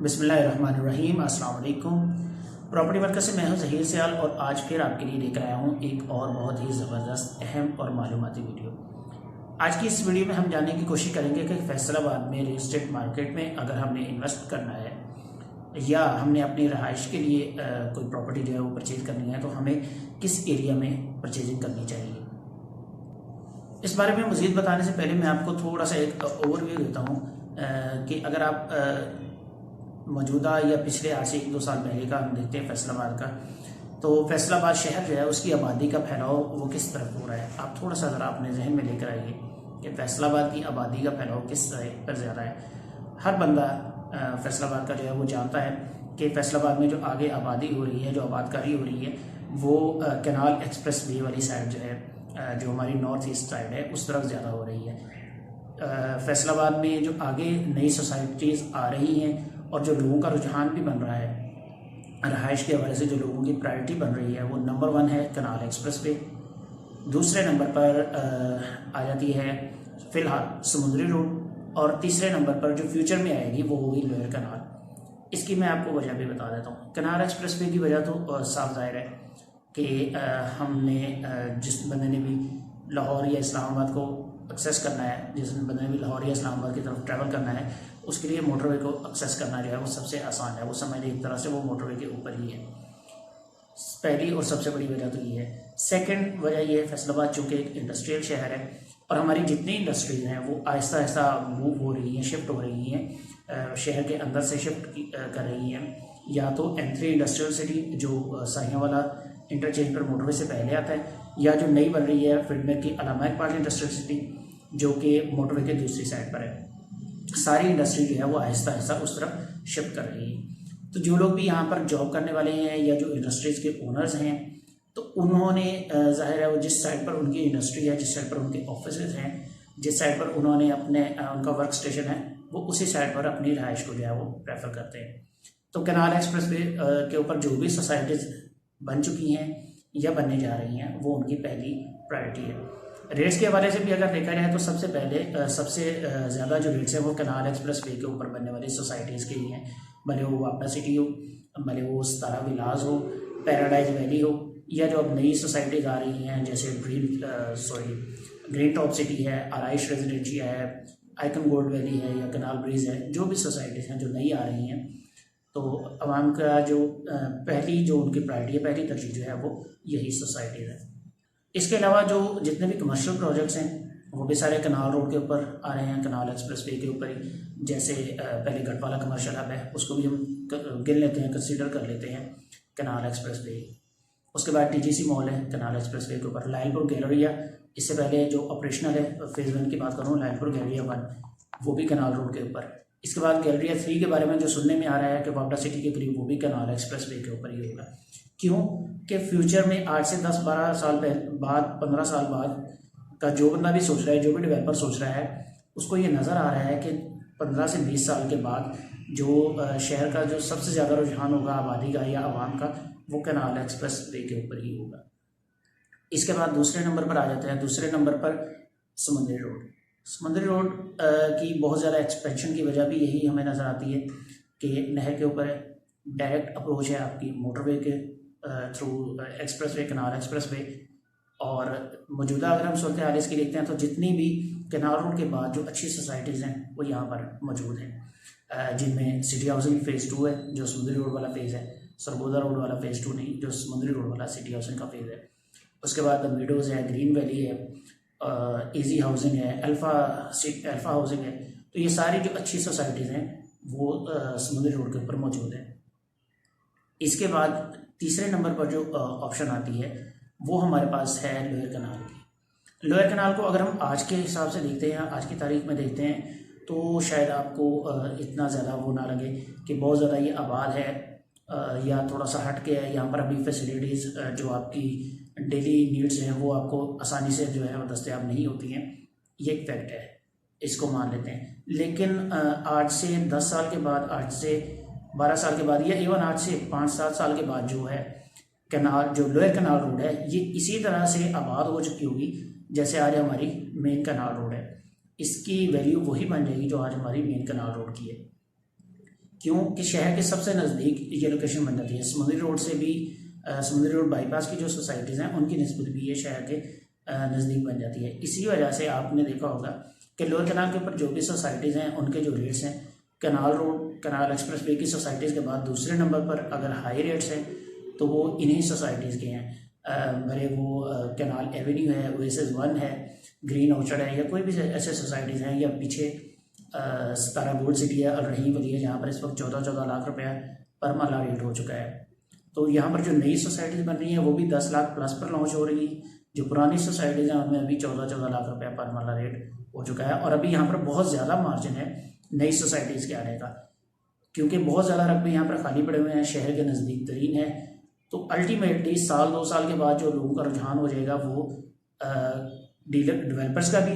बिस्मिल्लाहिर्रहमानिर्रहीम। अस्सलाम वालेकुम। प्रॉपर्टी वर्कर से मैं हूं ज़हीर सियाल और आज फिर आपके लिए लेकर आया हूं एक और बहुत ही ज़बरदस्त, अहम और मालूमाती वीडियो। आज की इस वीडियो में हम जानने की कोशिश करेंगे कि फैसलाबाद में रियल इस्टेट मार्केट में अगर हमने इन्वेस्ट करना है या हमने अपनी रहाइश के लिए कोई प्रॉपर्टी जो है वो परचेज करनी है तो हमें किस एरिया में परचेजिंग करनी चाहिए। इस बारे में मज़ीद बताने से पहले मैं आपको थोड़ा सा एक ओवरव्यू देता हूँ कि अगर आप मौजूदा या पिछले आज से 1-2 साल पहले का हम देखते हैं फैसलाबाद का, तो फैसलाबाद शहर जो है उसकी आबादी का फैलाव वो किस तरफ हो रहा है। आप थोड़ा सा ज़रा अपने जहन में लेकर आइए कि फैसलाबाद की आबादी का फैलाव किस तरह पर ज़्यादा है। हर बंदा फैसलाबाद का जो है वो जानता है कि फैसलाबाद में जो आगे आबादी हो रही है, जो आबादकारी हो रही है, वो कैनाल एक्सप्रेस वे वाली साइड जो है, जो हमारी नॉर्थ ईस्ट साइड है, उस तरफ ज़्यादा हो रही है। फैसलाबाद में जो आगे नई सोसाइटीज़ आ रही हैं और जो लोगों का रुझान भी बन रहा है, रहाइश के हवाले से जो लोगों की प्रायोरिटी बन रही है, वो नंबर 1 है कैनाल एक्सप्रेस वे। दूसरे नंबर पर आ जाती है फ़िलहाल समुद्री रोड, और तीसरे नंबर पर जो फ्यूचर में आएगी वो होगी लोअर कनाल। इसकी मैं आपको वजह भी बता देता हूँ। कैनाल एक्सप्रेस वे की वजह तो साफ जाहिर है कि हमने जिस बंदे ने भी लाहौर या इस्लामाबाद को एक्सेस करना है, जिस बंदे ने भी लाहौर या इस्लामाबाद की तरफ ट्रैवल करना है, उसके लिए मोटरवे को एक्सेस करना जो है वो सबसे आसान है। वो समझ लें एक तरह से वो मोटरवे के ऊपर ही है। पहली और सबसे बड़ी वजह तो ये है। सेकंड वजह ये है, फैसलाबाद चूँकि एक इंडस्ट्रियल शहर है और हमारी जितनी इंडस्ट्रीज हैं वो आहिस्ता आहिस्ता मूव हो रही हैं, शिफ्ट हो रही हैं, शहर के अंदर से शिफ्ट कर रही हैं। या तो N3 इंडस्ट्रियल सिटी जो साहियावाला इंटरचेंज पर मोटरवे से पहले आता है, या जो नई बन रही है फिल्डमेर की अलामा इकबाल इंडस्ट्रियल सिटी जो कि मोटरवे के दूसरी साइड पर है। सारी इंडस्ट्री जो है वो आहिस्ता आहिस्ता उस तरफ शिफ्ट कर रही है। तो जो लोग भी यहाँ पर जॉब करने वाले हैं या जो इंडस्ट्रीज़ के ओनर्स हैं, तो उन्होंने ज़ाहिर है वो जिस साइड पर उनकी इंडस्ट्री है, जिस साइड पर उनके ऑफिस हैं, जिस साइड पर उन्होंने अपने उनका वर्क स्टेशन है, वो उसी साइड पर अपनी रहाइश को जो है वो प्रेफर करते हैं। तो कैनाल एक्सप्रेस वे के ऊपर जो भी सोसाइटीज़ बन चुकी हैं या बनने जा रही हैं, वो उनकी पहली प्रायोरिटी है। रेट्स के हवाले से भी अगर देखा जाए तो सबसे पहले सबसे ज़्यादा जो रेट्स हैं वो कैनाल एक्सप्रेस वे के ऊपर बनने वाली सोसाइटीज़ के ही हैं, भले वो वापडा सिटी हो, भले वो सतारा विलास हो, पैराडाइज वैली हो, या जो अब नई सोसाइटीज़ आ रही हैं जैसे ग्रीन टॉप सिटी है, आराइश रेजिडेंशिया है, आइकन गोल्ड वैली है या कैनाल ब्रिज है। जो भी सोसाइटीज़ हैं जो नई आ रही हैं, तो आवाम का जो पहली जो उनकी प्रायोरिटी है, पहली तरजीह जो है वो यही सोसाइटीज़ है। इसके अलावा जो जितने भी कमर्शियल प्रोजेक्ट्स हैं वो भी सारे कैनाल रोड के ऊपर आ रहे हैं, कैनाल एक्सप्रेस वे के ऊपर ही। जैसे पहले गढ़वाला कमर्शियल हब है, उसको भी हम गिन लेते हैं, कंसीडर कर लेते हैं कैनाल एक्सप्रेस वे। उसके बाद TGC मॉल है कैनाल एक्सप्रेस वे के ऊपर। लायलपुर गैलरिया, इससे पहले जो ऑपरेशनल है फेज़ 1 की बात करूँ, लायलपुर गैलरिया 1, वो भी कैनाल रोड के ऊपर। इसके बाद गैलरिया 3 के बारे में जो सुनने में आ रहा है कि वापडा सिटी के करीब, वो भी कैनाल एक्सप्रेस वे के ऊपर ही होगा। क्यों कि फ्यूचर में आज से 10-12 साल बाद, 15 साल बाद का जो बंदा भी सोच रहा है, जो भी डेवलपर सोच रहा है, उसको ये नज़र आ रहा है कि 15 से 20 साल के बाद जो शहर का जो सबसे ज़्यादा रुझान होगा आबादी का या आवाम का, वो कैनाल एक्सप्रेस वे के ऊपर ही होगा। इसके बाद दूसरे नंबर पर आ जाते हैं। दूसरे नंबर पर समुद्री रोड। समुद्री रोड की बहुत ज़्यादा एक्सपेंशन की वजह भी यही हमें नज़र आती है कि नहर के ऊपर डायरेक्ट अप्रोच है आपकी मोटरवे के through express way, canal express way. और मौजूदा अगर हम सूरत हाल इसकी देखते हैं तो जितनी भी कैनाल रोड के बाद जो अच्छी सोसाइटीज़ हैं वो यहाँ पर मौजूद हैं, जिनमें सिटी हाउसिंग फेज़ 2 है जो समुद्री रोड वाला फेज़ है, सरगोदा रोड वाला फेज़ 2 नहीं, जो समुद्री रोड वाला सिटी हाउसिंग का फेज़ है। उसके बाद द मीडोज़ है, ग्रीन वैली है, ईजी हाउसिंग है, अल्फ़ा हाउसिंग है। तो ये सारी जो अच्छी सोसाइटीज़ हैं वो समुद्री रोड के ऊपर मौजूद हैं। इसके बाद तीसरे नंबर पर जो ऑप्शन आती है वो हमारे पास है लोअर कनाल की। लोअर कनाल को अगर हम आज के हिसाब से देखते हैं, आज की तारीख में देखते हैं, तो शायद आपको इतना ज़्यादा वो ना लगे कि बहुत ज़्यादा ये आबाद है या थोड़ा सा हट के है। यहाँ पर अभी फैसिलिटीज़ जो आपकी डेली नीड्स हैं वो आपको आसानी से जो है वो दस्तयाब नहीं होती हैं। ये एक फैक्ट है, इसको मान लेते हैं। लेकिन आज से 10 साल के बाद, आज से 12 साल के बाद, या इवन आज से 5-7 साल के बाद जो है कैनाल, जो लोअर कैनाल रोड है, ये इसी तरह से आबाद हो चुकी होगी जैसे आज हमारी मेन कैनाल रोड है। इसकी वैल्यू वही बन जाएगी जो आज हमारी मेन कैनाल रोड की है। क्योंकि शहर के सबसे नज़दीक ये लोकेशन बन जाती है। समुद्री रोड से भी समुद्री रोड बाईपास की जो सोसाइटीज़ हैं उनकी निस्बत भी ये शहर के नज़दीक बन जाती है। इसी वजह से आपने देखा होगा कि लोअर कैनाल के ऊपर जो भी सोसाइटीज़ हैं उनके जो रेट्स हैं, canal road canal express way की सोसाइटीज़ के बाद दूसरे नंबर पर अगर हाई रेट्स हैं तो वो इन्हीं सोसाइटीज़ के हैं। भले वो कैनाल एवेन्यू है, ओएसिस 1 है, ग्रीन ऑर्चर्ड है, या कोई भी ऐसे सोसाइटीज़ हैं, या पीछे सतारा गोल्ड सिटी है, अल रहीम वली है, जहाँ पर इस वक्त 14 लाख रुपया पर मरला रेट हो चुका है। तो यहाँ पर जो नई सोसाइटीज़ बन रही हैं वो भी 10 लाख प्लस पर लॉन्च हो रही है। जो पुरानी सोसाइटीज़ हैं उनमें अभी 14 लाख रुपया पर मरला रेट हो चुका है। और अभी यहाँ पर बहुत ज़्यादा मार्जिन है नई सोसाइटीज़ के आने का, क्योंकि बहुत ज़्यादा रकबे यहाँ पर खाली पड़े हुए हैं, शहर के नज़दीक तरीन है। तो अल्टीमेटली साल 2 साल के बाद जो लोगों का रुझान हो जाएगा वो डेवलपर्स का भी,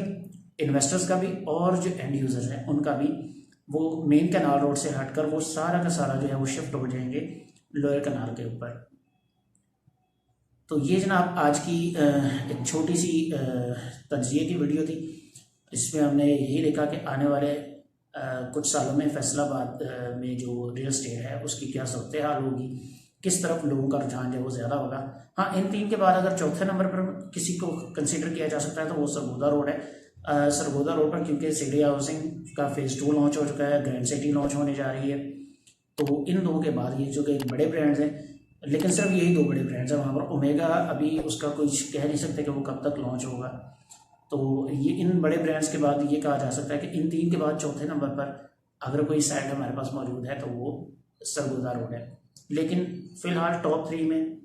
इन्वेस्टर्स का भी, और जो एंड यूज़र्स हैं उनका भी, वो मेन कैनाल रोड से हटकर वो सारा का सारा जो है वो शिफ्ट हो जाएंगे लोअर कैनाल के ऊपर। तो ये जनाब आज की एक छोटी सी तज्जिए की वीडियो थी। इसमें हमने यही देखा कि आने वाले कुछ सालों में फैसलाबाद में जो रियल एस्टेट है उसकी क्या सूरत हाल होगी, किस तरफ लोगों का रुझान जो है वो ज़्यादा होगा। हाँ, इन 3 के बाद अगर चौथे नंबर पर किसी को कंसिडर किया जा सकता है तो वो सरगोदा रोड है। सरगोदा रोड पर क्योंकि सिटी हाउसिंग का फेज़ 2 लॉन्च हो चुका है, ग्रैंड सिटी लॉन्च होने जा रही है, तो इन 2 के बाद ये जो कि बड़े ब्रांड्स हैं, लेकिन सिर्फ यही 2 बड़े ब्रांड्स हैं। वहाँ पर ओमेगा अभी उसका कुछ कह नहीं सकते कि वो कब तक लॉन्च होगा। तो ये इन बड़े ब्रांड्स के बाद ये कहा जा सकता है कि इन 3 के बाद चौथे नंबर पर अगर कोई साइट हमारे पास मौजूद है तो वो सरगोदा रोड है। लेकिन फ़िलहाल टॉप 3 में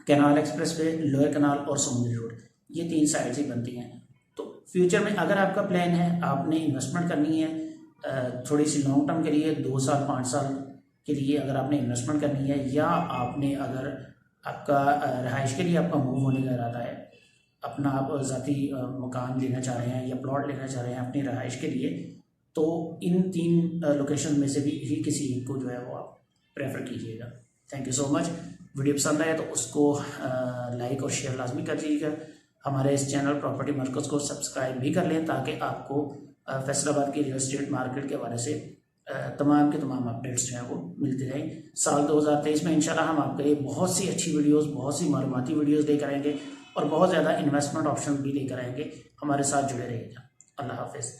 canal express way, lower canal और समुद्री रोड, ये 3 साइड्स ही बनती हैं। तो फ्यूचर में अगर आपका प्लान है, आपने इन्वेस्टमेंट करनी है थोड़ी सी लॉन्ग टर्म के लिए, 2 साल 5 साल के लिए अगर आपने इन्वेस्टमेंट करनी है, या आपने अगर आपका रहाइश के लिए आपका मूव होने का इरादा है, अपना आप ज़ाती मकान लेना चाह रहे हैं या प्लॉट लेना चाह रहे हैं अपनी रहाइश के लिए, तो इन 3 लोकेशन में से भी किसी एक को जो है वो आप प्रेफर कीजिएगा। Thank you so much. Video पसंद आए तो उसको लाइक और शेयर लाजमी कर दीजिएगा। हमारे इस चैनल प्रॉपर्टी मरकज़ को सब्सक्राइब भी कर लें ताकि आपको फैसलाबाद की रियल एस्टेट मार्केट के हवाले से तमाम के तमाम अपडेट्स जो हैं वो मिलते रहें। साल 2023 में इंशाल्लाह हम आपके लिए बहुत सी अच्छी वीडियोस, बहुत सी मालूमाती वीडियोस लेकर आएंगे और बहुत ज़्यादा इन्वेस्टमेंट ऑप्शन भी लेकर आएंगे। हमारे साथ जुड़े रहिएगा। अल्लाह हाफिज़।